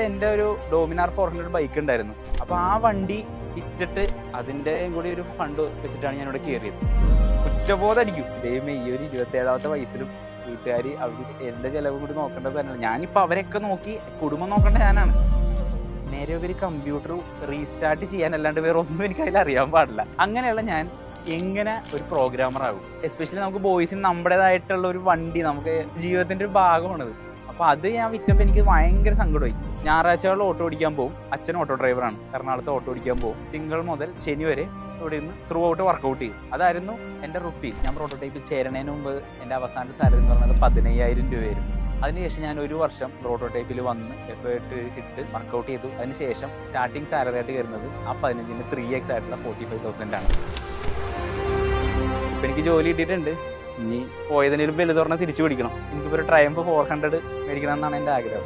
എൻ്റെ ഒരു ഡോമിനാർ 400 ബൈക്ക് ഉണ്ടായിരുന്നു. അപ്പോൾ ആ വണ്ടി വിറ്റിട്ട് അതിൻ്റെ കൂടി ഒരു ഫണ്ട് വെച്ചിട്ടാണ് ഞാനിവിടെ കയറിയത്. കുറ്റബോധം അടിക്കും. ദൈവമേ, ഈ ഒരു 27ാമത്തെ വയസ്സിലും വീട്ടുകാർ അവർ എൻ്റെ ചിലവ് കൂടി നോക്കേണ്ടത് തന്നെയാണ്. ഞാനിപ്പോൾ അവരെയൊക്കെ നോക്കി കുടുംബം നോക്കേണ്ട ഞാനാണ്. നേരെ ഒരു കമ്പ്യൂട്ടർ റീസ്റ്റാർട്ട് ചെയ്യാനല്ലാണ്ട് വേറെ ഒന്നും എനിക്ക് അതിൽ അറിയാൻ പാടില്ല. അങ്ങനെയുള്ള ഞാൻ എങ്ങനെ ഒരു പ്രോഗ്രാമർ ആകും? എസ്പെഷ്യലി നമുക്ക് ബോയ്സിന് നമ്മുടേതായിട്ടുള്ള ഒരു വണ്ടി നമുക്ക് ജീവിതത്തിൻ്റെ ഒരു ഭാഗമാണത്. അപ്പോൾ അത് ഞാൻ വിറ്റപ്പോൾ എനിക്ക് ഭയങ്കര സങ്കടമായി. ഞായറാഴ്ചകളിൽ ഓട്ടോ ഓടിക്കാൻ പോകും. അച്ഛൻ ഓട്ടോ ഡ്രൈവറാണ്, എറണാകുളത്ത് ഓട്ടോ ഓടിക്കാൻ പോകും. തിങ്കൾ മുതൽ ശനി വരെ ഇവിടെ നിന്ന് ത്രൂ ഔട്ട് വർക്കൗട്ട് ചെയ്യും. അതായിരുന്നു എൻ്റെ റുട്ടീൻ. ഞാൻ പ്രോട്ടോടൈപ്പിൽ ചേരണതിന് മുമ്പ് എൻ്റെ അവസാനത്തെ സാലറി എന്ന് പറഞ്ഞത് 15,000 രൂപയായിരുന്നു. അതിനുശേഷം ഞാൻ ഒരു വർഷം പ്രോട്ടോടൈപ്പിൽ വന്ന് എഫേർട്ട് ഇട്ട് വർക്കൗട്ട് ചെയ്തു. അതിനുശേഷം സ്റ്റാർട്ടിങ് സാലറി ആയിട്ട് കയറുന്നത് ആ 15ന് 3x ആയിട്ടുള്ള 45,000 ആണ്. ഇപ്പം എനിക്ക് ജോലി കിട്ടിയിട്ടുണ്ട്. ഇനി പോയതിനൊരു വലുത് പറഞ്ഞാൽ തിരിച്ചു പിടിക്കണം. എനിക്കിപ്പോൾ ഒരു ട്രയംഫ് 400 മേടിക്കണം എന്നാണ് എൻ്റെ ആഗ്രഹം.